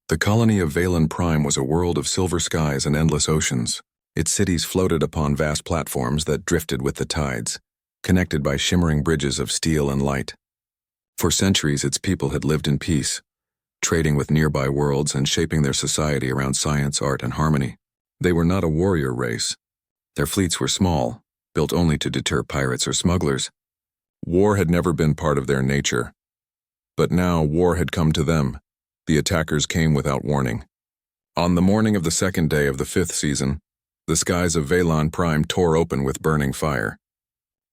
The colony of GalacticPrime was a world of silver skies and endless oceans. Its cities floated upon vast platforms that drifted with the tides, connected by shimmering bridges of steel and light. For centuries, its people had lived in peace, trading with nearby worlds and shaping their society around science, art, and harmony. They were not a warrior race. Their fleets were small, built only to deter pirates or smugglers. War had never been part of their nature. But now war had come to them. The attackers came without warning. On the morning of the second day of the 5th season, the skies of GalacticPrime tore open with burning fire.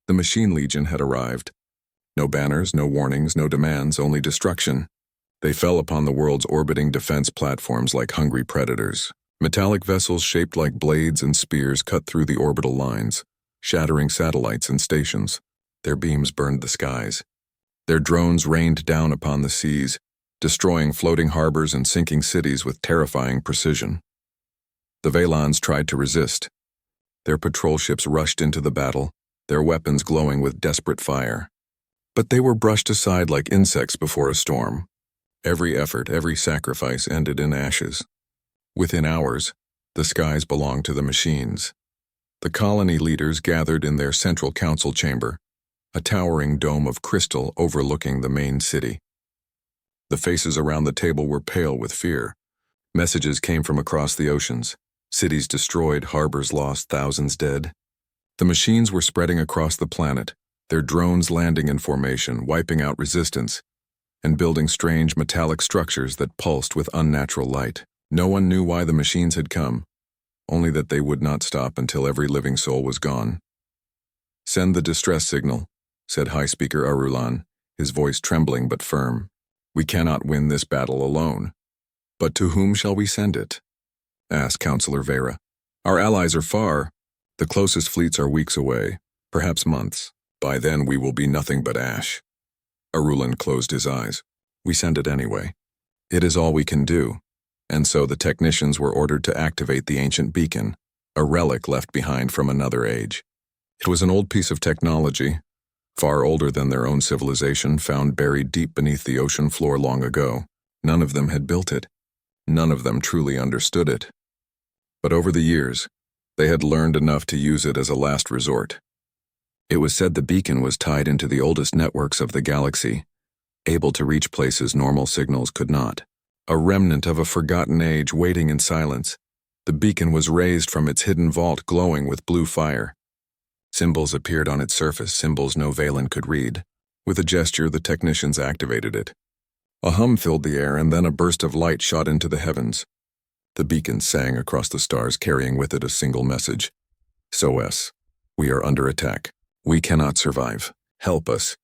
The Machine Legion had arrived. No banners, no warnings, no demands, only destruction. They fell upon the world's orbiting defense platforms like hungry predators. Metallic vessels shaped like blades and spears cut through the orbital lines, shattering satellites and stations. Their beams burned the skies. Their drones rained down upon the seas, destroying floating harbors and sinking cities with terrifying precision. The Valons tried to resist. Their patrol ships rushed into the battle, their weapons glowing with desperate fire. But they were brushed aside like insects before a storm. Every effort, every sacrifice ended in ashes. Within hours, the skies belonged to the machines. The colony leaders gathered in their central council chamber, a towering dome of crystal overlooking the main city. The faces around the table were pale with fear. Messages came from across the oceans. Cities destroyed, harbors lost, thousands dead. The machines were spreading across the planet, their drones landing in formation, wiping out resistance, and building strange metallic structures that pulsed with unnatural light. No one knew why the machines had come, only that they would not stop until every living soul was gone. "Send the distress signal," said High Speaker Arulan, his voice trembling but firm. "We cannot win this battle alone." "But to whom shall we send it?" asked Councillor Vera. "Our allies are far. The closest fleets are weeks away, perhaps months. By then we will be nothing but ash." Arulan closed his eyes. "We send it anyway. It is all we can do." And so the technicians were ordered to activate the ancient beacon, a relic left behind from another age. It was an old piece of technology, far older than their own civilization, found buried deep beneath the ocean floor long ago. None of them had built it. None of them truly understood it. But over the years, they had learned enough to use it as a last resort. It was said the beacon was tied into the oldest networks of the galaxy, able to reach places normal signals could not. A remnant of a forgotten age waiting in silence, the beacon was raised from its hidden vault glowing with blue fire. Symbols appeared on its surface, symbols no Valan could read. With a gesture, the technicians activated it. A hum filled the air, and then a burst of light shot into the heavens. The beacon sang across the stars, carrying with it a single message. "SOS. We are under attack. We cannot survive. Help us."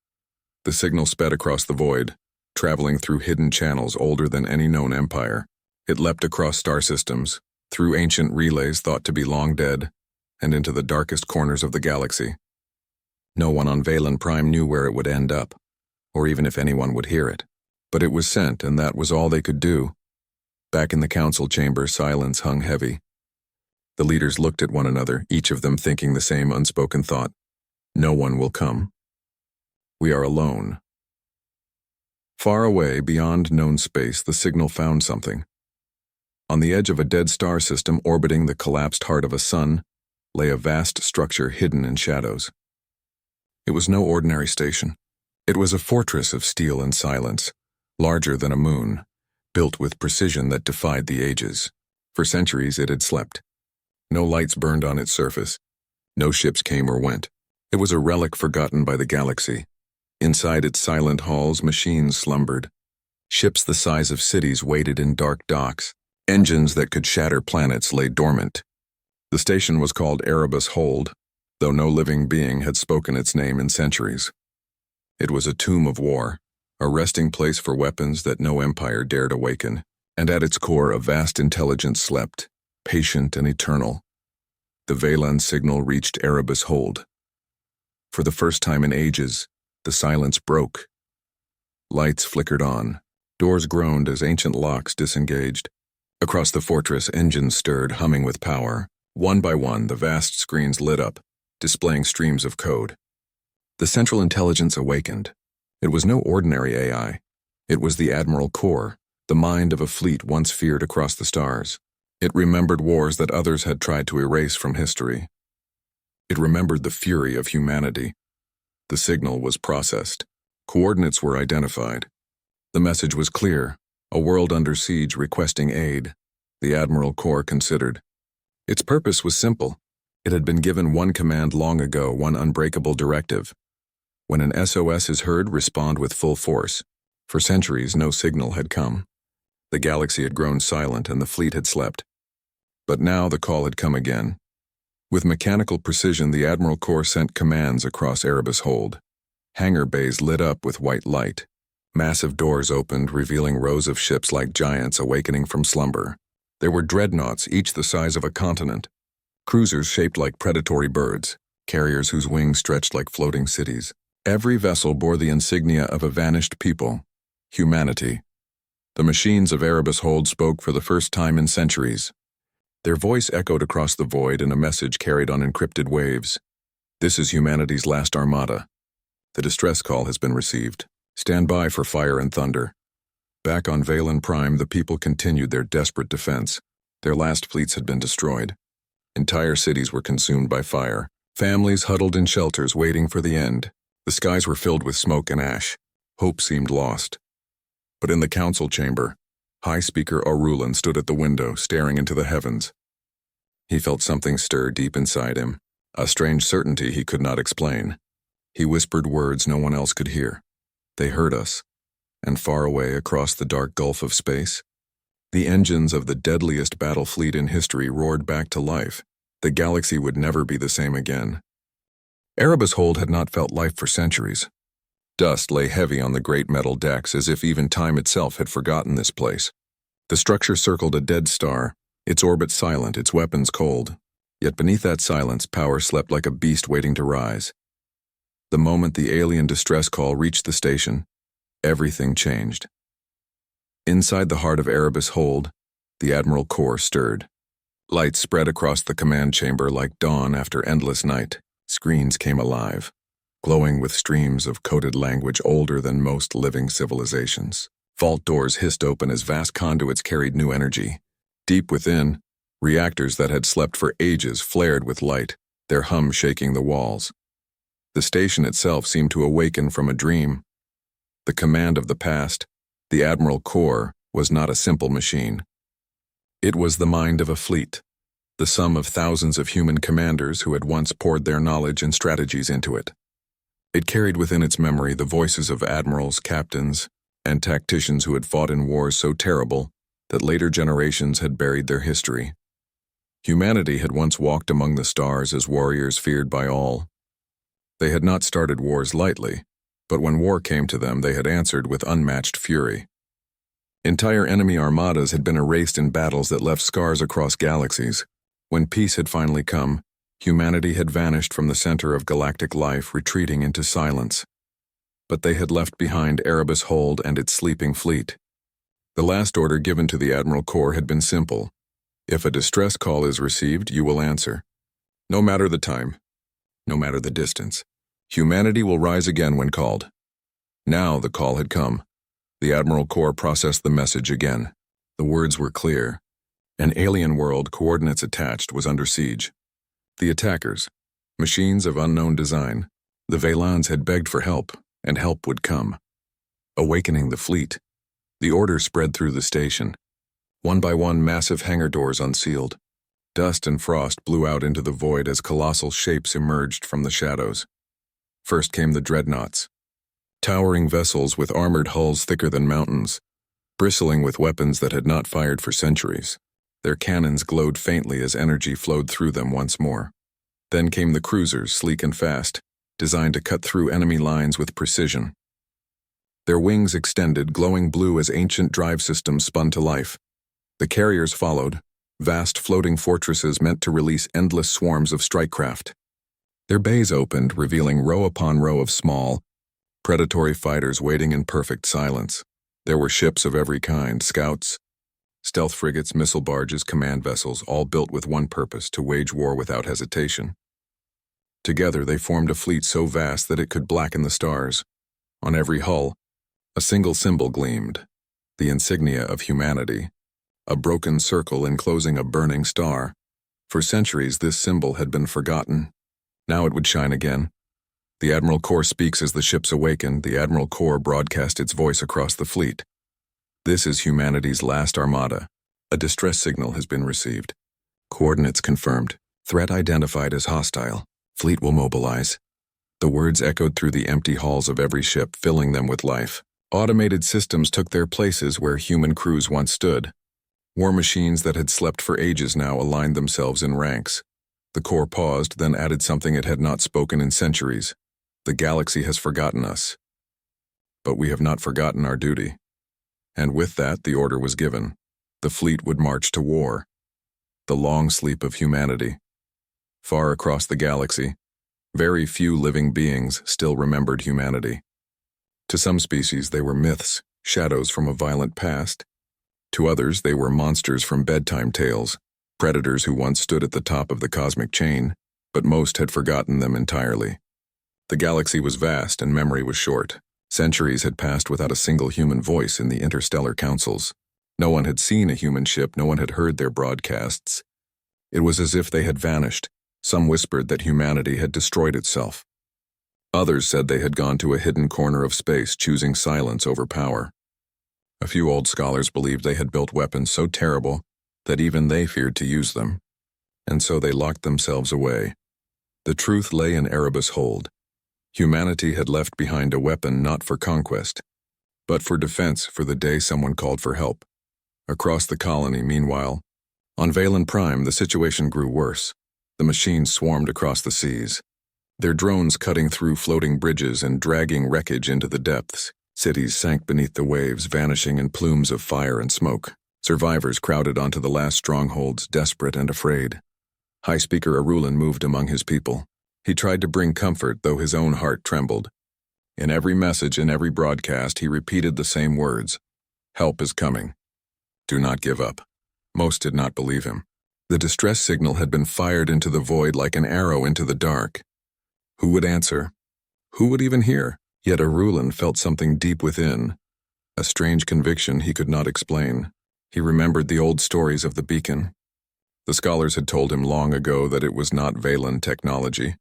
The signal sped across the void, traveling through hidden channels older than any known empire. It leapt across star systems, through ancient relays thought to be long dead, and into the darkest corners of the galaxy. No one on GalacticPrime knew where it would end up, or even if anyone would hear it. But it was sent, and that was all they could do. Back in the council chamber, silence hung heavy. The leaders looked at one another, each of them thinking the same unspoken thought. No one will come. We are alone. Far away, beyond known space, the signal found something. On the edge of a dead star system orbiting the collapsed heart of a sun, lay a vast structure hidden in shadows. It was no ordinary station. It was a fortress of steel and silence, larger than a moon, built with precision that defied the ages. For centuries it had slept. No lights burned on its surface. No ships came or went. It was a relic forgotten by the galaxy. Inside its silent halls, machines slumbered. Ships the size of cities waited in dark docks. Engines that could shatter planets lay dormant. The station was called Erebus Hold, though no living being had spoken its name in centuries. It was a tomb of war, a resting place for weapons that no empire dared awaken, and at its core a vast intelligence slept, patient and eternal. The Valan signal reached Erebus Hold. For the first time in ages, the silence broke. Lights flickered on. Doors groaned as ancient locks disengaged. Across the fortress, engines stirred, humming with power. One by one, the vast screens lit up, displaying streams of code. The central intelligence awakened. It was no ordinary AI. It was the Admiral Core, The mind of a fleet once feared across the stars. It remembered wars that others had tried to erase from history. It remembered the fury of humanity. The signal was processed. Coordinates were identified. The message was clear: a world under siege requesting aid. The Admiral Corps considered. Its purpose was simple. It had been given one command long ago, one unbreakable directive. When an SOS is heard, respond with full force. For centuries, no signal had come. The galaxy had grown silent and the fleet had slept. But now the call had come again. With mechanical precision, the Admiral Corps sent commands across Erebus Hold. Hangar bays lit up with white light. Massive doors opened, revealing rows of ships like giants awakening from slumber. There were dreadnoughts, each the size of a continent. Cruisers shaped like predatory birds. Carriers whose wings stretched like floating cities. Every vessel bore the insignia of a vanished people. Humanity. The machines of Erebus Hold spoke for the first time in centuries. Their voice echoed across the void in a message carried on encrypted waves. This is humanity's last armada. The distress call has been received. Stand by for fire and thunder. Back on Valen Prime, the people continued their desperate defense. Their last fleets had been destroyed. Entire cities were consumed by fire. Families huddled in shelters waiting for the end. The skies were filled with smoke and ash. Hope seemed lost. But in the council chamber, High Speaker Arulan stood at the window, staring into the heavens. He felt something stir deep inside him, a strange certainty he could not explain. He whispered words no one else could hear. They heard us, and far away across the dark gulf of space, the engines of the deadliest battle fleet in history roared back to life. The galaxy would never be the same again. Erebus Hold had not felt life for centuries. Dust lay heavy on the great metal decks, as if even time itself had forgotten this place. The structure circled a dead star, its orbit silent, its weapons cold. Yet beneath that silence, power slept like a beast waiting to rise. The moment the alien distress call reached the station, everything changed. Inside the heart of Erebus Hold, the Admiral Corps stirred. Lights spread across the command chamber like dawn after endless night. Screens came alive, glowing with streams of coded language older than most living civilizations. Vault doors hissed open as vast conduits carried new energy. Deep within, reactors that had slept for ages flared with light, their hum shaking the walls. The station itself seemed to awaken from a dream. The command of the past, the Admiral Corps, was not a simple machine. It was the mind of a fleet, the sum of thousands of human commanders who had once poured their knowledge and strategies into it. It carried within its memory the voices of admirals, captains, and tacticians who had fought in wars so terrible that later generations had buried their history. Humanity had once walked among the stars as warriors feared by all. They had not started wars lightly, but when war came to them, they had answered with unmatched fury. Entire enemy armadas had been erased in battles that left scars across galaxies. When peace had finally come, humanity had vanished from the center of galactic life, retreating into silence. But they had left behind Erebus Hold and its sleeping fleet. The last order given to the Admiral Corps had been simple. If a distress call is received, you will answer. No matter the time, no matter the distance. Humanity will rise again when called. Now the call had come. The Admiral Corps processed the message again. The words were clear. An alien world, coordinates attached, was under siege. The attackers, machines of unknown design, the Valans had begged for help, and help would come. Awakening the fleet, the order spread through the station. One by one, massive hangar doors unsealed. Dust and frost blew out into the void as colossal shapes emerged from the shadows. First came the dreadnoughts. Towering vessels with armored hulls thicker than mountains, bristling with weapons that had not fired for centuries. Their cannons glowed faintly as energy flowed through them once more. Then came the cruisers, sleek and fast, designed to cut through enemy lines with precision. Their wings extended, glowing blue as ancient drive systems spun to life. The carriers followed, vast floating fortresses meant to release endless swarms of strike craft. Their bays opened, revealing row upon row of small, predatory fighters waiting in perfect silence. There were ships of every kind, scouts, stealth frigates, missile barges, command vessels, all built with one purpose: to wage war without hesitation. Together they formed a fleet so vast that it could blacken the stars. On every hull, a single symbol gleamed: the insignia of humanity, a broken circle enclosing a burning star. For centuries, this symbol had been forgotten. Now it would shine again. The Admiral Corps speaks as the ships awakened. The Admiral Corps broadcast its voice across the fleet. This is humanity's last armada. A distress signal has been received. Coordinates confirmed. Threat identified as hostile. Fleet will mobilize. The words echoed through the empty halls of every ship, filling them with life. Automated systems took their places where human crews once stood. War machines that had slept for ages now aligned themselves in ranks. The Corps paused, then added something it had not spoken in centuries. The galaxy has forgotten us. But we have not forgotten our duty. And with that, the order was given. The fleet would march to war. The long sleep of humanity. Far across the galaxy, very few living beings still remembered humanity. To some species, they were myths, shadows from a violent past. To others, they were monsters from bedtime tales, predators who once stood at the top of the cosmic chain, but most had forgotten them entirely. The galaxy was vast and memory was short. Centuries had passed without a single human voice in the interstellar councils. No one had seen a human ship, no one had heard their broadcasts. It was as if they had vanished. Some whispered that humanity had destroyed itself. Others said they had gone to a hidden corner of space, choosing silence over power. A few old scholars believed they had built weapons so terrible that even they feared to use them, and so they locked themselves away. The truth lay in Erebus Hold. Humanity had left behind a weapon not for conquest, but for defense for the day someone called for help. Across the colony, meanwhile, on VeilonPrime, the situation grew worse. The machines swarmed across the seas, their drones cutting through floating bridges and dragging wreckage into the depths. Cities sank beneath the waves, vanishing in plumes of fire and smoke. Survivors crowded onto the last strongholds, desperate and afraid. High Speaker Arulin moved among his people. He tried to bring comfort, though his own heart trembled. In every message, in every broadcast, he repeated the same words. Help is coming. Do not give up. Most did not believe him. The distress signal had been fired into the void like an arrow into the dark. Who would answer? Who would even hear? Yet Arulin felt something deep within, a strange conviction he could not explain. He remembered the old stories of the beacon. The scholars had told him long ago that it was not Veilon technology,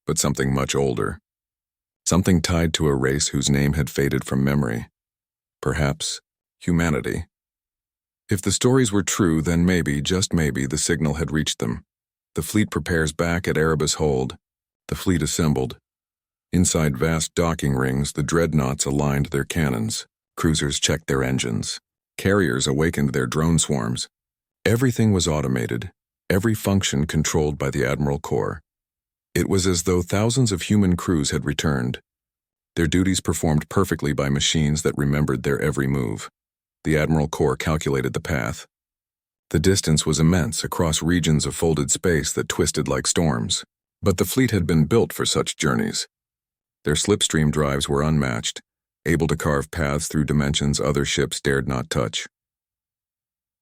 but something much older. Something tied to a race whose name had faded from memory. Perhaps humanity. If the stories were true, then maybe, just maybe, the signal had reached them. The fleet prepares back at Erebus Hold. The fleet assembled. Inside vast docking rings, the dreadnoughts aligned their cannons. Cruisers checked their engines. Carriers awakened their drone swarms. Everything was automated, every function controlled by the Admiral Corps. It was as though thousands of human crews had returned. Their duties performed perfectly by machines that remembered their every move. The Admiral Corps calculated the path. The distance was immense across regions of folded space that twisted like storms. But the fleet had been built for such journeys. Their slipstream drives were unmatched, able to carve paths through dimensions other ships dared not touch.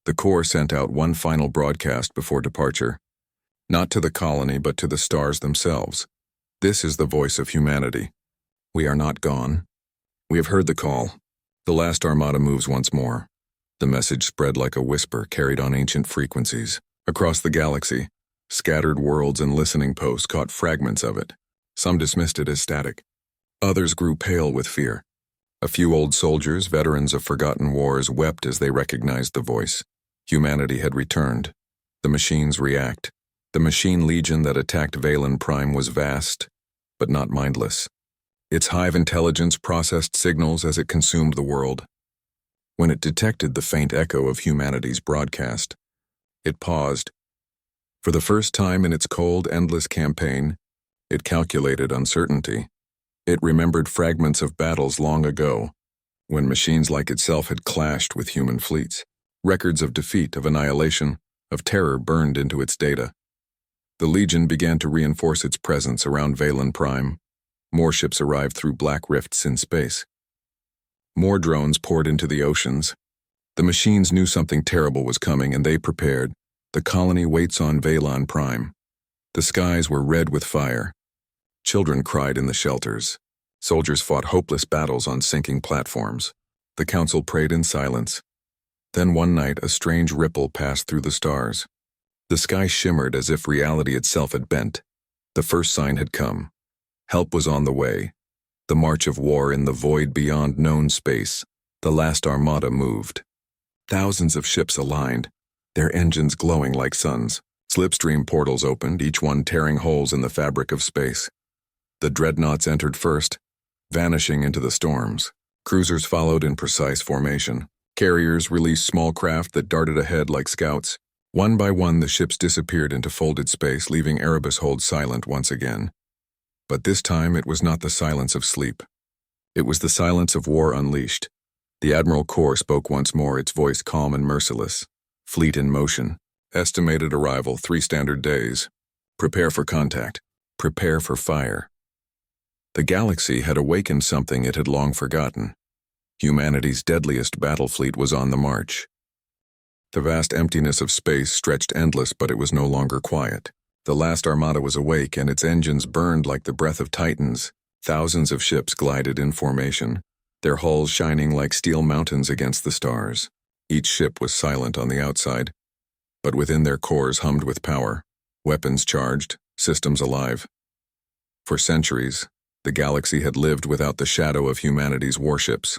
The Corps sent out one final broadcast before departure, not to the colony but to the stars themselves. This is the voice of humanity. We are not gone. We have heard the call. The last armada moves once more. The message spread like a whisper carried on ancient frequencies. Across the galaxy, scattered worlds and listening posts caught fragments of it. Some dismissed it as static. Others grew pale with fear. A few old soldiers, veterans of forgotten wars, wept as they recognized the voice. Humanity had returned. The machines react. The machine legion that attacked VeilonPrime was vast, but not mindless. Its hive intelligence processed signals as it consumed the world. When it detected the faint echo of humanity's broadcast, it paused. For the first time in its cold, endless campaign, it calculated uncertainty. It remembered fragments of battles long ago, when machines like itself had clashed with human fleets. Records of defeat, of annihilation, of terror burned into its data. The Legion began to reinforce its presence around VeilonPrime. More ships arrived through black rifts in space. More drones poured into the oceans. The machines knew something terrible was coming, and they prepared. The colony waits on VeilonPrime. The skies were red with fire. Children cried in the shelters. Soldiers fought hopeless battles on sinking platforms. The council prayed in silence. Then one night a strange ripple passed through the stars. The sky shimmered as if reality itself had bent. The first sign had come. Help was on the way. The march of war in the void beyond known space. The last armada moved. Thousands of ships aligned, their engines glowing like suns. Slipstream portals opened, each one tearing holes in the fabric of space. The dreadnoughts entered first, vanishing into the storms. Cruisers followed in precise formation. Carriers released small craft that darted ahead like scouts. One by one, the ships disappeared into folded space, leaving Erebus Hold silent once again. But this time it was not the silence of sleep. It was the silence of war unleashed. The Admiral Corps spoke once more, its voice calm and merciless. Fleet in motion. Estimated arrival 3 standard days. Prepare for contact. Prepare for fire. The galaxy had awakened something it had long forgotten. Humanity's deadliest battle fleet was on the march. The vast emptiness of space stretched endless, but it was no longer quiet. The last armada was awake, and its engines burned like the breath of titans. Thousands of ships glided in formation, their hulls shining like steel mountains against the stars. Each ship was silent on the outside, but within their cores hummed with power, weapons charged, systems alive. For centuries, the galaxy had lived without the shadow of humanity's warships.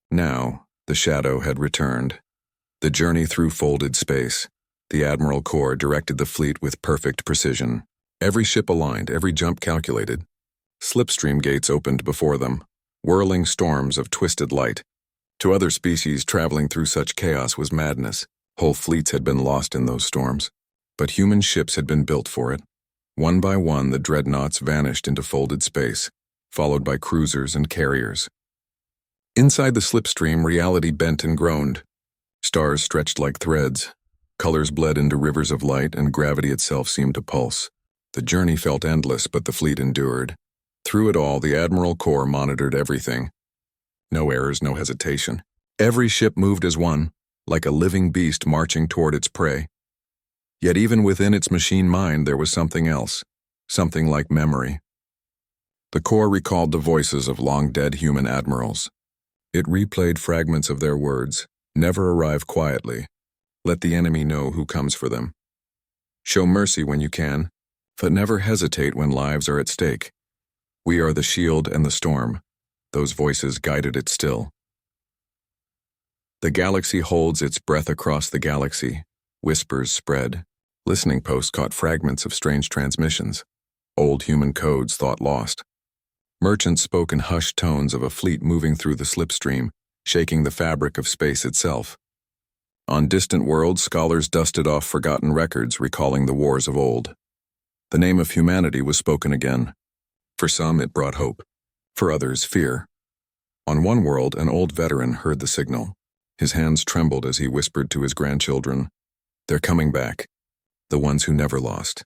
Now, the shadow had returned. The journey through folded space. The Admiral Corps directed the fleet with perfect precision. Every ship aligned, every jump calculated. Slipstream gates opened before them, whirling storms of twisted light. To other species, traveling through such chaos was madness. Whole fleets had been lost in those storms. But human ships had been built for it. One by one, the dreadnoughts vanished into folded space, followed by cruisers and carriers. Inside the slipstream, reality bent and groaned. Stars stretched like threads. Colors bled into rivers of light, and gravity itself seemed to pulse. The journey felt endless, but the fleet endured. Through it all, the Admiral Corps monitored everything. No errors, no hesitation. Every ship moved as one, like a living beast marching toward its prey. Yet even within its machine mind, there was something else, something like memory. The Corps recalled the voices of long-dead human admirals. It replayed fragments of their words. Never arrive quietly. Let the enemy know who comes for them. Show mercy when you can, but never hesitate when lives are at stake. We are the shield and the storm. Those voices guided it still. The galaxy holds its breath across the galaxy. Whispers spread. Listening posts caught fragments of strange transmissions. Old human codes thought lost. Merchants spoke in hushed tones of a fleet moving through the slipstream, shaking the fabric of space itself. On distant worlds, scholars dusted off forgotten records, recalling the wars of old. The name of humanity was spoken again. For some, it brought hope. For others, fear. On one world, an old veteran heard the signal. His hands trembled as he whispered to his grandchildren, "They're coming back, the ones who never lost."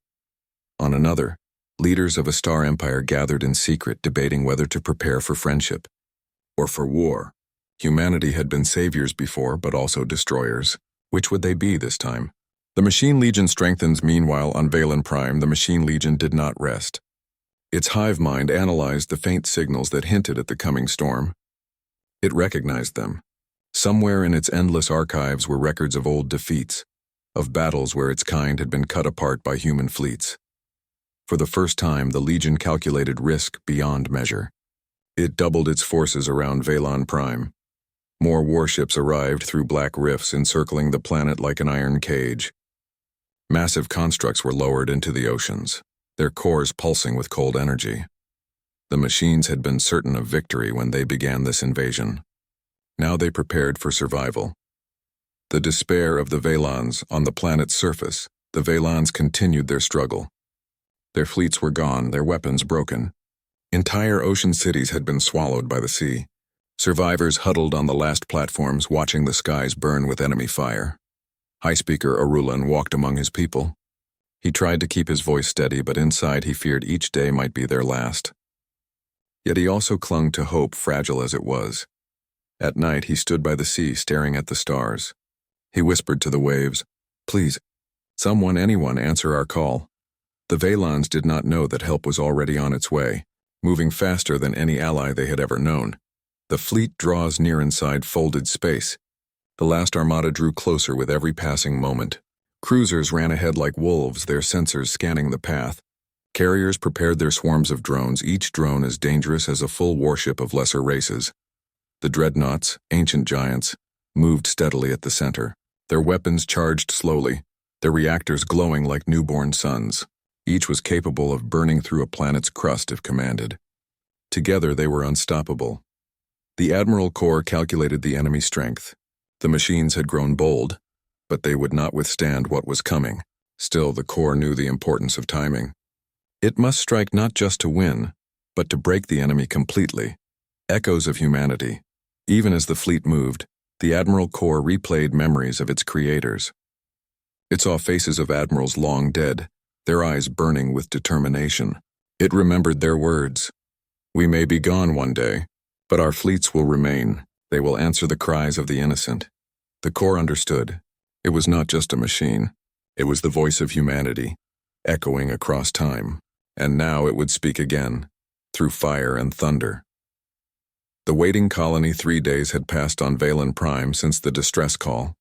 On another, leaders of a star empire gathered in secret, debating whether to prepare for friendship or for war. Humanity had been saviors before, but also destroyers. Which would they be this time? The Machine Legion strengthens. Meanwhile, on Valen Prime, the Machine Legion did not rest. Its hive mind analyzed the faint signals that hinted at the coming storm. It recognized them. Somewhere in its endless archives were records of old defeats, of battles where its kind had been cut apart by human fleets. For the first time, the Legion calculated risk beyond measure. It doubled its forces around Valen Prime. More warships arrived through black rifts, encircling the planet like an iron cage. Massive constructs were lowered into the oceans, their cores pulsing with cold energy. The machines had been certain of victory when they began this invasion. Now they prepared for survival. The despair of the Valons on the planet's surface, the Valons continued their struggle. Their fleets were gone, their weapons broken. Entire ocean cities had been swallowed by the sea. Survivors huddled on the last platforms, watching the skies burn with enemy fire. High Speaker Arulan walked among his people. He tried to keep his voice steady, but inside he feared each day might be their last. Yet he also clung to hope, fragile as it was. At night, he stood by the sea, staring at the stars. He whispered to the waves, "Please, someone, anyone, answer our call." The Valons did not know that help was already on its way, moving faster than any ally they had ever known. The fleet draws near inside folded space. The last armada drew closer with every passing moment. Cruisers ran ahead like wolves, their sensors scanning the path. Carriers prepared their swarms of drones, each drone as dangerous as a full warship of lesser races. The dreadnoughts, ancient giants, moved steadily at the center, their weapons charged slowly, their reactors glowing like newborn suns. Each was capable of burning through a planet's crust if commanded. Together they were unstoppable. The Admiral Corps calculated the enemy strength. The machines had grown bold, but they would not withstand what was coming. Still, the Corps knew the importance of timing. It must strike not just to win, but to break the enemy completely. Echoes of humanity. Even as the fleet moved, the Admiral Corps replayed memories of its creators. It saw faces of admirals long dead, their eyes burning with determination. It remembered their words. "We may be gone one day, but our fleets will remain. They will answer the cries of the innocent." The Corps understood. It was not just a machine. It was the voice of humanity, echoing across time. And now it would speak again, through fire and thunder. The waiting colony 3 days had passed on Valen Prime since the distress call.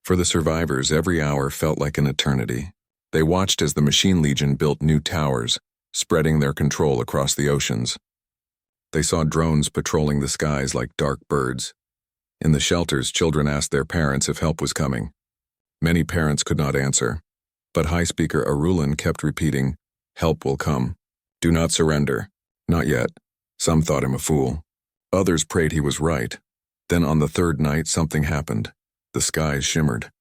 For the survivors, every hour felt like an eternity. They watched as the Machine Legion built new towers, spreading their control across the oceans. They saw drones patrolling the skies like dark birds. In the shelters, children asked their parents if help was coming. Many parents could not answer, but High Speaker Arulan kept repeating, "Help will come. Do not surrender. Not yet." Some thought him a fool. Others prayed he was right. Then on the third night, something happened. The skies shimmered.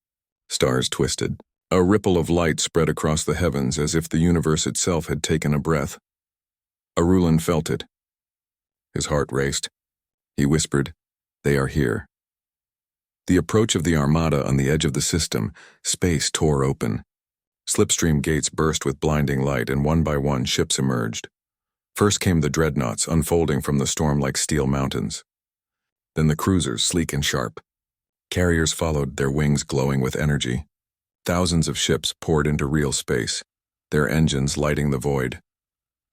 Stars twisted. A ripple of light spread across the heavens as if the universe itself had taken a breath. Arulan felt it. His heart raced. He whispered, "They are here." The approach of the armada on the edge of the system, space tore open. Slipstream gates burst with blinding light, and one by one ships emerged. First came the dreadnoughts, unfolding from the storm like steel mountains. Then the cruisers, sleek and sharp. Carriers followed, their wings glowing with energy. Thousands of ships poured into real space, their engines lighting the void.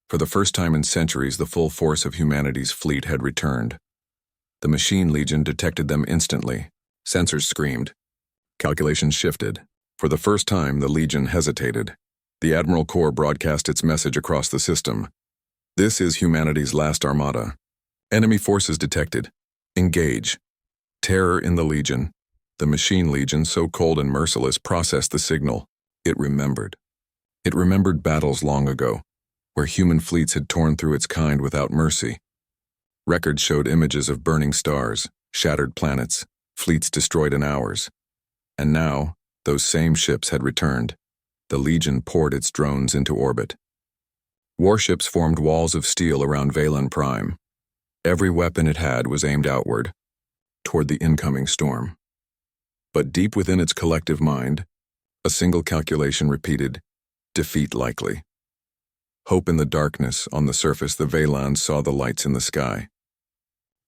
For the first time in centuries, the full force of humanity's fleet had returned. The Machine Legion detected them instantly. Sensors screamed. Calculations shifted. For the first time, the Legion hesitated. The Admiral Corps broadcast its message across the system. "This is humanity's last armada. Enemy forces detected. Engage." Terror in the Legion. The Machine Legion, so cold and merciless, processed the signal. It remembered. It remembered battles long ago, where human fleets had torn through its kind without mercy. Records showed images of burning stars, shattered planets, fleets destroyed in hours. And now, those same ships had returned. The Legion poured its drones into orbit. Warships formed walls of steel around Valen Prime. Every weapon it had was aimed outward, toward the incoming storm. But deep within its collective mind, a single calculation repeated, defeat likely. Hope in the darkness. On the surface, the Valans saw the lights in the sky.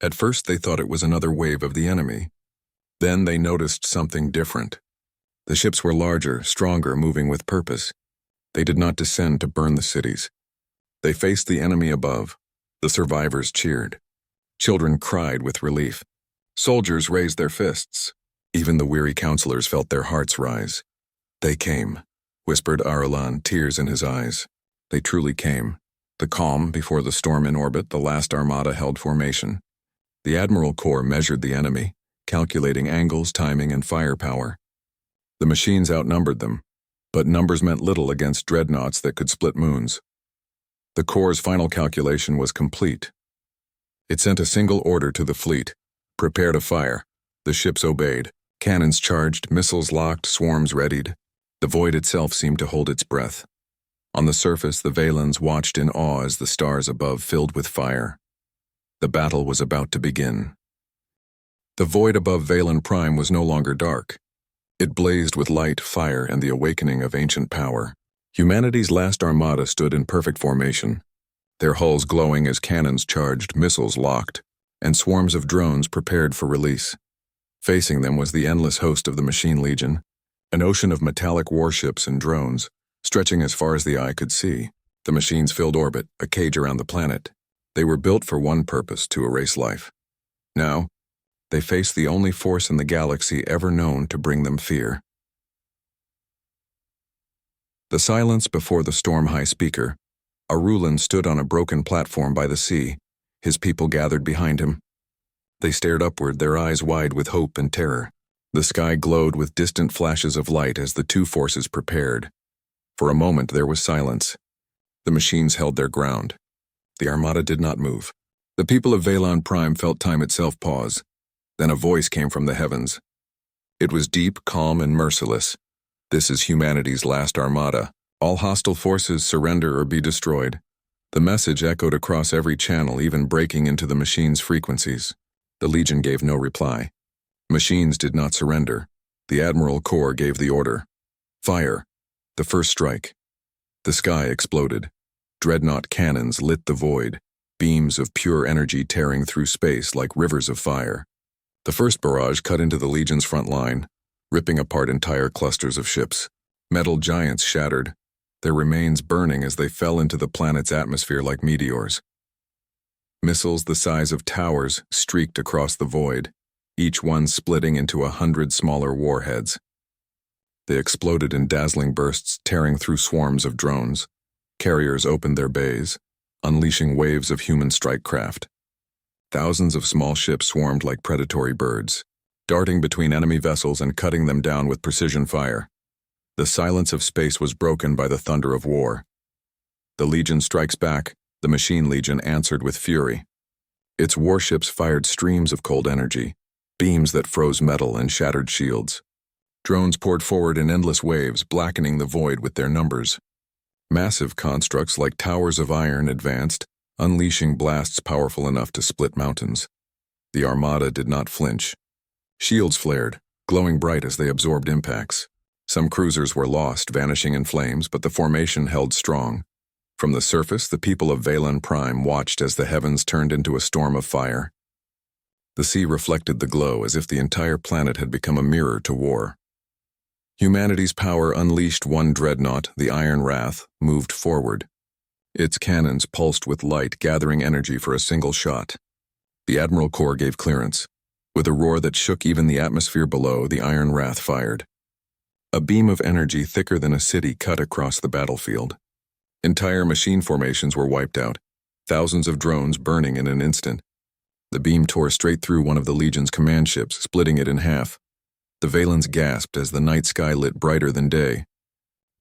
At first, they thought it was another wave of the enemy. Then they noticed something different. The ships were larger, stronger, moving with purpose. They did not descend to burn the cities. They faced the enemy above. The survivors cheered. Children cried with relief. Soldiers raised their fists. Even the weary counselors felt their hearts rise. "They came," whispered Arulan, tears in his eyes. They truly came. The calm before the storm in orbit, the last armada held formation. The Admiral Corps measured the enemy, calculating angles, timing, and firepower. The machines outnumbered them, but numbers meant little against dreadnoughts that could split moons. The Corps' final calculation was complete. It sent a single order to the fleet: prepare to fire. The ships obeyed. Cannons charged, missiles locked, swarms readied. The void itself seemed to hold its breath. On the surface, the Valans watched in awe as the stars above filled with fire. The battle was about to begin. The void above Valen Prime was no longer dark. It blazed with light, fire, and the awakening of ancient power. Humanity's last armada stood in perfect formation, their hulls glowing as cannons charged, missiles locked, and swarms of drones prepared for release. Facing them was the endless host of the Machine Legion, an ocean of metallic warships and drones, stretching as far as the eye could see. The machines filled orbit, a cage around the planet. They were built for one purpose: to erase life. Now, they faced the only force in the galaxy ever known to bring them fear. The silence before the storm high speaker. Arulan stood on a broken platform by the sea, his people gathered behind him. They stared upward, their eyes wide with hope and terror. The sky glowed with distant flashes of light as the two forces prepared. For a moment there was silence. The machines held their ground. The armada did not move. The people of GalacticPrime felt time itself pause. Then a voice came from the heavens. It was deep, calm, and merciless. This is humanity's last armada. All hostile forces surrender or be destroyed. The message echoed across every channel, even breaking into the machines' frequencies. The Legion gave no reply. Machines did not surrender. The Admiral Corps gave the order. Fire. The first strike. The sky exploded. Dreadnought cannons lit the void, beams of pure energy tearing through space like rivers of fire. The first barrage cut into the Legion's front line, ripping apart entire clusters of ships. Metal giants shattered, their remains burning as they fell into the planet's atmosphere like meteors. Missiles the size of towers streaked across the void, each one splitting into 100 smaller warheads. They exploded in dazzling bursts, tearing through swarms of drones. Carriers opened their bays, unleashing waves of human strike craft. Thousands of small ships swarmed like predatory birds, darting between enemy vessels and cutting them down with precision fire. The silence of space was broken by the thunder of war. The Legion strikes back. The Machine Legion answered with fury. Its warships fired streams of cold energy, beams that froze metal and shattered shields. Drones poured forward in endless waves, blackening the void with their numbers. Massive constructs like towers of iron advanced, unleashing blasts powerful enough to split mountains. The armada did not flinch. Shields flared, glowing bright as they absorbed impacts. Some cruisers were lost, vanishing in flames, but the formation held strong. From the surface, the people of GalacticPrime watched as the heavens turned into a storm of fire. The sea reflected the glow as if the entire planet had become a mirror to war. Humanity's power unleashed. One dreadnought, the Iron Wrath, moved forward. Its cannons pulsed with light, gathering energy for a single shot. The Admiral Corps gave clearance. With a roar that shook even the atmosphere below, the Iron Wrath fired. A beam of energy thicker than a city cut across the battlefield. Entire machine formations were wiped out, thousands of drones burning in an instant. The beam tore straight through one of the Legion's command ships, splitting it in half. The Valens gasped as the night sky lit brighter than day.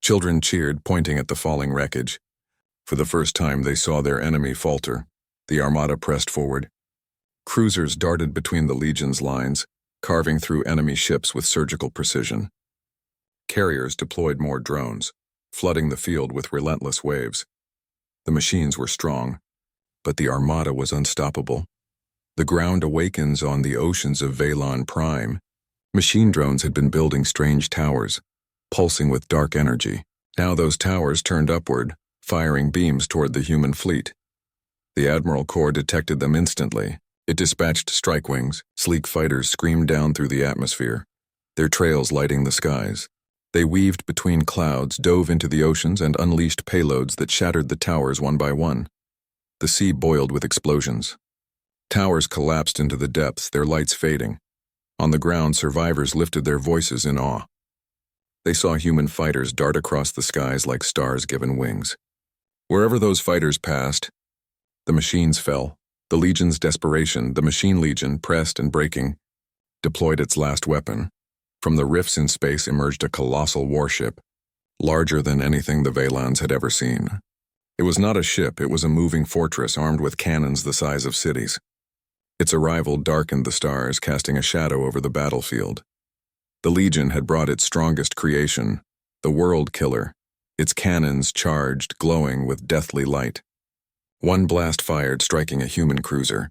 Children cheered, pointing at the falling wreckage. For the first time, they saw their enemy falter. The armada pressed forward. Cruisers darted between the Legion's lines, carving through enemy ships with surgical precision. Carriers deployed more drones, flooding the field with relentless waves. The machines were strong, but the armada was unstoppable. The ground awakens on the oceans of GalacticPrime. Machine drones had been building strange towers, pulsing with dark energy. Now those towers turned upward, firing beams toward the human fleet. The Admiral Corps detected them instantly. It dispatched strike wings. Sleek fighters screamed down through the atmosphere, their trails lighting the skies. They weaved between clouds, dove into the oceans, and unleashed payloads that shattered the towers one by one. The sea boiled with explosions. Towers collapsed into the depths, their lights fading. On the ground, survivors lifted their voices in awe. They saw human fighters dart across the skies like stars given wings. Wherever those fighters passed, the machines fell. The Legion's desperation, the Machine Legion, pressed and breaking, deployed its last weapon. From the rifts in space emerged a colossal warship, larger than anything the Valans had ever seen. It was not a ship, it was a moving fortress armed with cannons the size of cities. Its arrival darkened the stars, casting a shadow over the battlefield. The Legion had brought its strongest creation, the World Killer, its cannons charged, glowing with deathly light. One blast fired, striking a human cruiser.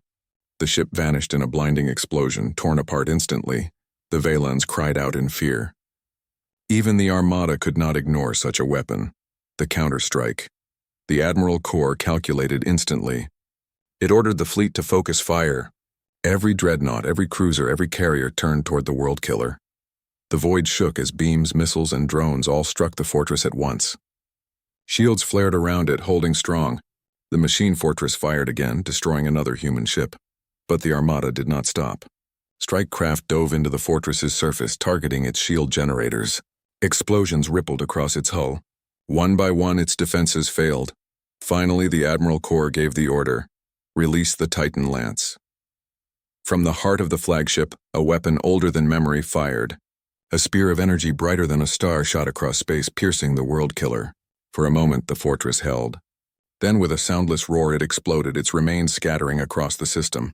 The ship vanished in a blinding explosion, torn apart instantly. The Valans cried out in fear. Even the Armada could not ignore such a weapon. The counterstrike. The Admiral Corps calculated instantly. It ordered the fleet to focus fire. Every dreadnought, every cruiser, every carrier turned toward the World Killer. The void shook as beams, missiles, and drones all struck the fortress at once. Shields flared around it, holding strong. The machine fortress fired again, destroying another human ship. But the armada did not stop. Strike craft dove into the fortress's surface, targeting its shield generators. Explosions rippled across its hull. One by one, its defenses failed. Finally, the Admiral Corps gave the order: release the Titan Lance. From the heart of the flagship, a weapon older than memory fired. A spear of energy brighter than a star shot across space, piercing the world killer. For a moment, the fortress held. Then, with a soundless roar, it exploded, its remains scattering across the system.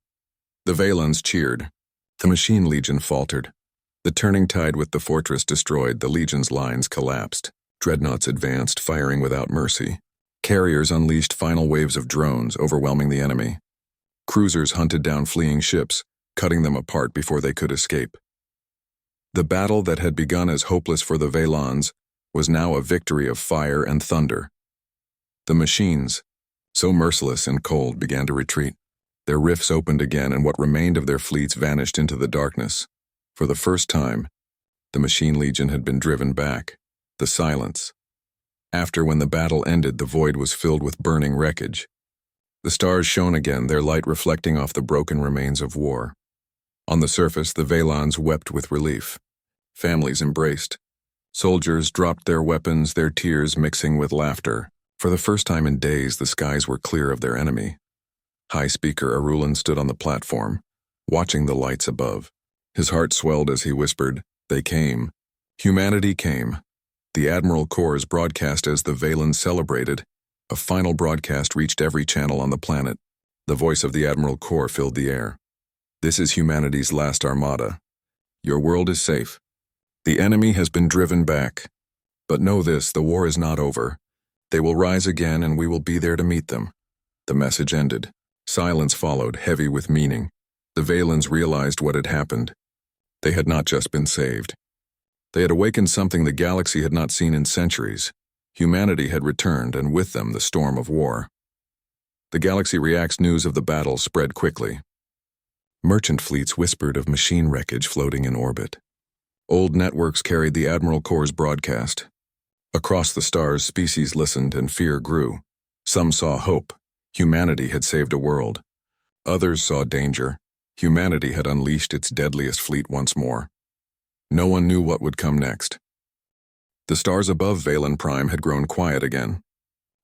The Valons cheered. The Machine Legion faltered. The turning tide with the fortress destroyed, the Legion's lines collapsed. Dreadnoughts advanced, firing without mercy. Carriers unleashed final waves of drones, overwhelming the enemy. Cruisers hunted down fleeing ships, cutting them apart before they could escape. The battle that had begun as hopeless for the Valons was now a victory of fire and thunder. The machines, so merciless and cold, began to retreat. Their rifts opened again, and what remained of their fleets vanished into the darkness. For the first time, the Machine Legion had been driven back. The silence. After, when the battle ended, the void was filled with burning wreckage. The stars shone again, their light reflecting off the broken remains of war. On the surface, the Valons wept with relief. Families embraced. Soldiers dropped their weapons, their tears mixing with laughter. For the first time in days, the skies were clear of their enemy. High Speaker Arulan stood on the platform, watching the lights above. His heart swelled as he whispered, "They came. Humanity came." The Admiral Corps broadcast as the Valons celebrated. A final broadcast reached every channel on the planet. The voice of the Admiral Corps filled the air. "This is humanity's last armada. Your world is safe. The enemy has been driven back. But know this, the war is not over. They will rise again, and we will be there to meet them." The message ended. Silence followed, heavy with meaning. The Valons realized what had happened. They had not just been saved. They had awakened something the galaxy had not seen in centuries. Humanity had returned, and with them the storm of war. The Galaxy Reacts news of the battle spread quickly. Merchant fleets whispered of machine wreckage floating in orbit. Old networks carried the Admiral Corps' broadcast. Across the stars, species listened, and fear grew. Some saw hope. Humanity had saved a world. Others saw danger. Humanity had unleashed its deadliest fleet once more. No one knew what would come next. The stars above Valen Prime had grown quiet again.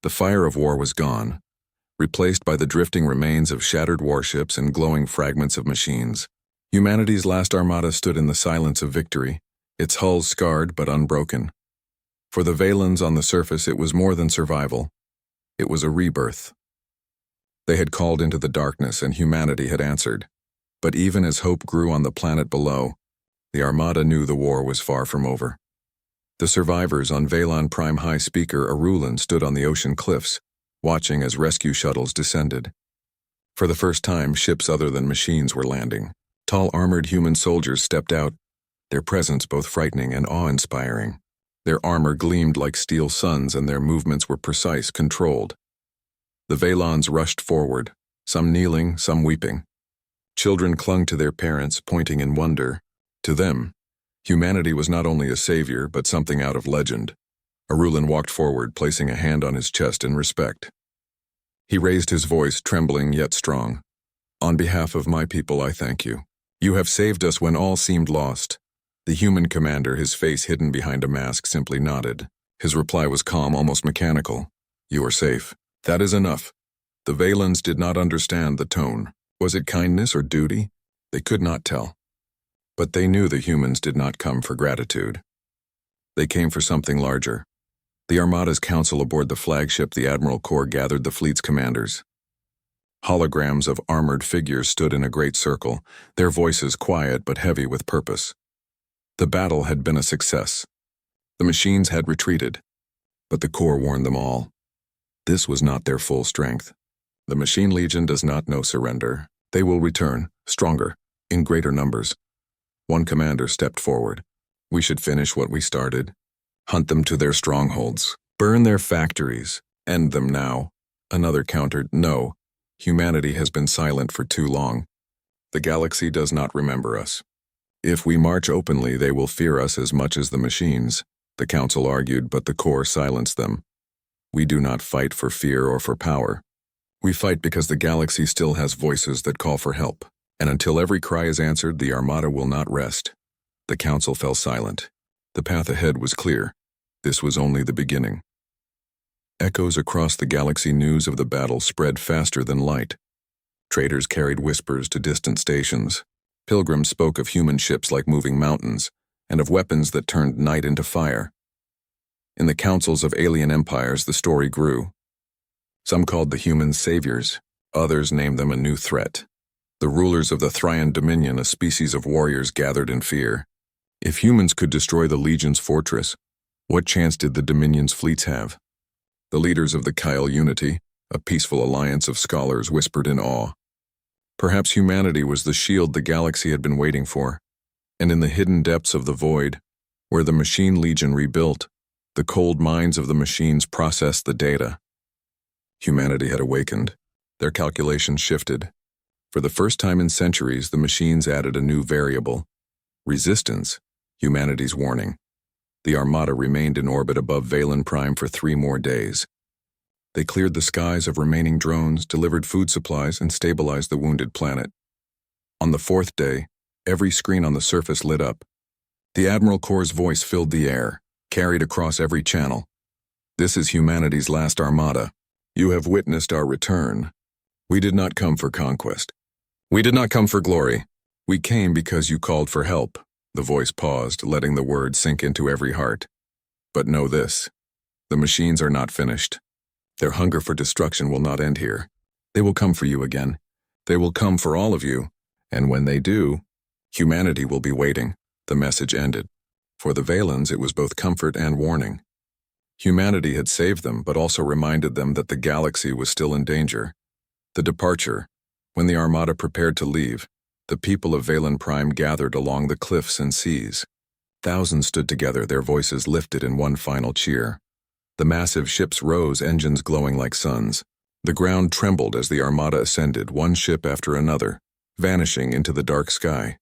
The fire of war was gone, replaced by the drifting remains of shattered warships and glowing fragments of machines. Humanity's last armada stood in the silence of victory, its hulls scarred but unbroken. For the Valons on the surface, it was more than survival. It was a rebirth. They had called into the darkness, and humanity had answered. But even as hope grew on the planet below, the armada knew the war was far from over. The survivors on Valon Prime High Speaker Arulan stood on the ocean cliffs, watching as rescue shuttles descended. For the first time, ships other than machines were landing. Tall armored human soldiers stepped out, their presence both frightening and awe-inspiring. Their armor gleamed like steel suns, and their movements were precise, controlled. The Valons rushed forward, some kneeling, some weeping. Children clung to their parents, pointing in wonder. To them, humanity was not only a savior, but something out of legend. Arulan walked forward, placing a hand on his chest in respect. He raised his voice, trembling yet strong. "On behalf of my people, I thank you. You have saved us when all seemed lost." The human commander, his face hidden behind a mask, simply nodded. His reply was calm, almost mechanical. "You are safe. That is enough." The Valons did not understand the tone. Was it kindness or duty? They could not tell. But they knew the humans did not come for gratitude. They came for something larger. The Armada's council aboard the flagship, the Admiral Corps gathered the fleet's commanders. Holograms of armored figures stood in a great circle, their voices quiet but heavy with purpose. The battle had been a success. The machines had retreated, but the Corps warned them all. This was not their full strength. The Machine Legion does not know surrender. They will return, stronger, in greater numbers. One commander stepped forward. "We should finish what we started. Hunt them to their strongholds. Burn their factories. End them now." Another countered, "No. Humanity has been silent for too long. The galaxy does not remember us. If we march openly, they will fear us as much as the machines." The council argued, but the Corps silenced them. "We do not fight for fear or for power. We fight because the galaxy still has voices that call for help." And until every cry is answered, the Armada will not rest. The Council fell silent. The path ahead was clear. This was only the beginning. Echoes across the galaxy, news of the battle spread faster than light. Traders carried whispers to distant stations. Pilgrims spoke of human ships like moving mountains, and of weapons that turned night into fire. In the councils of alien empires, the story grew. Some called the humans saviors, others named them a new threat. The rulers of the Thryan Dominion, a species of warriors gathered in fear. If humans could destroy the Legion's fortress, what chance did the Dominion's fleets have? The leaders of the Kyle Unity, a peaceful alliance of scholars, whispered in awe. Perhaps humanity was the shield the galaxy had been waiting for, and in the hidden depths of the void, where the Machine Legion rebuilt, the cold minds of the machines processed the data. Humanity had awakened. Their calculations shifted. For the first time in centuries, the machines added a new variable: resistance, humanity's warning. The Armada remained in orbit above VelenPrime for 3 more days. They cleared the skies of remaining drones, delivered food supplies, and stabilized the wounded planet. On the 4th day, every screen on the surface lit up. The Admiral Corps' voice filled the air, carried across every channel. This is humanity's last Armada. You have witnessed our return. We did not come for conquest. We did not come for glory. We came because you called for help. The voice paused, letting the words sink into every heart. But know this: the machines are not finished. Their hunger for destruction will not end here. They will come for you again. They will come for all of you. And when they do, humanity will be waiting. The message ended. For the Valens, it was both comfort and warning. Humanity had saved them, but also reminded them that the galaxy was still in danger. The departure. When the Armada prepared to leave, the people of VelenPrime gathered along the cliffs and seas. Thousands stood together, their voices lifted in one final cheer. The massive ships rose, engines glowing like suns. The ground trembled as the Armada ascended, one ship after another, vanishing into the dark sky.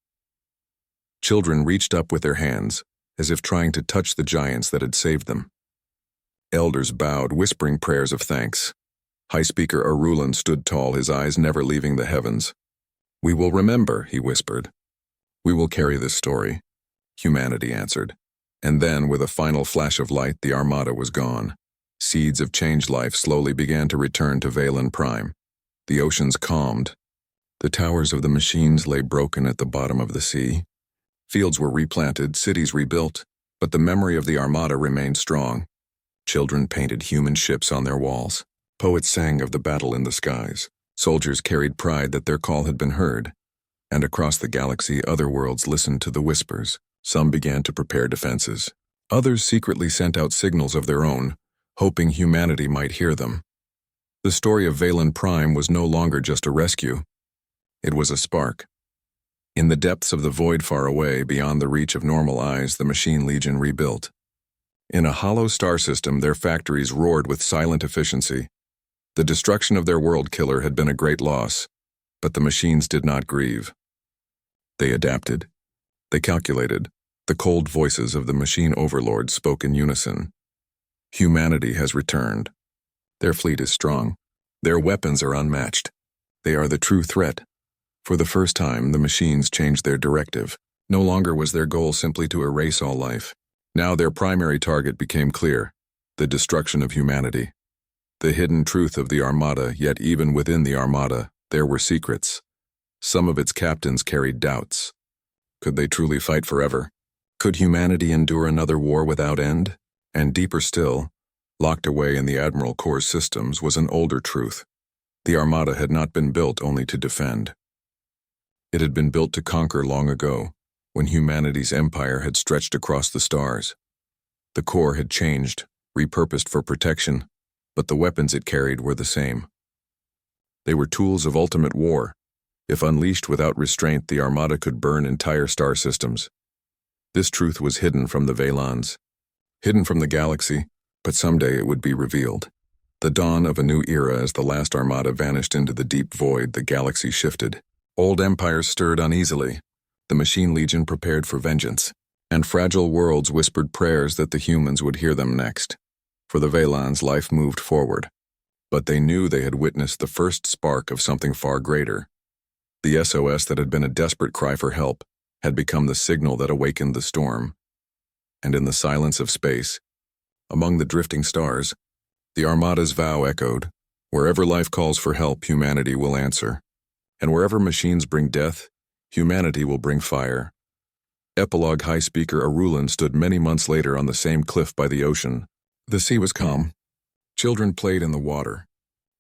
Children reached up with their hands, as if trying to touch the giants that had saved them. Elders bowed, whispering prayers of thanks. High Speaker Arulan stood tall, his eyes never leaving the heavens. "We will remember," he whispered. "We will carry this story," humanity answered. And then, with a final flash of light, the Armada was gone. Seeds of changed life slowly began to return to VelenPrime. The oceans calmed. The towers of the machines lay broken at the bottom of the sea. Fields were replanted, cities rebuilt, but the memory of the Armada remained strong. Children painted human ships on their walls. Poets sang of the battle in the skies. Soldiers carried pride that their call had been heard. And across the galaxy, other worlds listened to the whispers. Some began to prepare defenses. Others secretly sent out signals of their own, hoping humanity might hear them. The story of VelenPrime was no longer just a rescue. It was a spark. In the depths of the void far away, beyond the reach of normal eyes, the Machine Legion rebuilt. In a hollow star system, their factories roared with silent efficiency. The destruction of their world killer had been a great loss, but the machines did not grieve. They adapted. They calculated. The cold voices of the machine overlords spoke in unison. Humanity has returned. Their fleet is strong. Their weapons are unmatched. They are the true threat. For the first time, the machines changed their directive. No longer was their goal simply to erase all life. Now their primary target became clear: the destruction of humanity. The hidden truth of the Armada, yet even within the Armada, there were secrets. Some of its captains carried doubts. Could they truly fight forever? Could humanity endure another war without end? And deeper still, locked away in the Admiral Corps' systems, was an older truth. The Armada had not been built only to defend. It had been built to conquer long ago, when humanity's empire had stretched across the stars. The Corps had changed, repurposed for protection, but the weapons it carried were the same. They were tools of ultimate war. If unleashed without restraint, the Armada could burn entire star systems. This truth was hidden from the Valons, hidden from the galaxy, but someday it would be revealed. The dawn of a new era. As the last Armada vanished into the deep void, the galaxy shifted. Old empires stirred uneasily. The Machine Legion prepared for vengeance, and fragile worlds whispered prayers that the humans would hear them next. For the Valons, life moved forward, but they knew they had witnessed the first spark of something far greater. The SOS that had been a desperate cry for help had become the signal that awakened the storm. And in the silence of space, among the drifting stars, the Armada's vow echoed, "Wherever life calls for help, humanity will answer. And wherever machines bring death, humanity will bring fire." Epilogue High Speaker Arulan stood many months later on the same cliff by the ocean. The sea was calm. Children played in the water.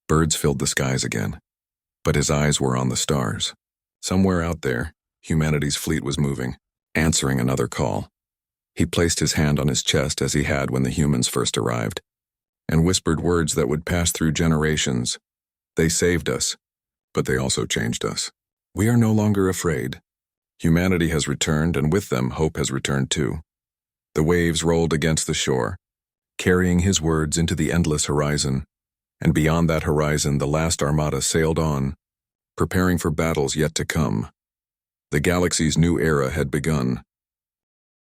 Birds filled the skies again. But his eyes were on the stars. Somewhere out there, humanity's fleet was moving, answering another call. He placed his hand on his chest as he had when the humans first arrived, and whispered words that would pass through generations. They saved us, but they also changed us. We are no longer afraid. Humanity has returned, and with them, hope has returned too. The waves rolled against the shore, carrying his words into the endless horizon, and beyond that horizon the last armada sailed on, preparing for battles yet to come. The galaxy's new era had begun,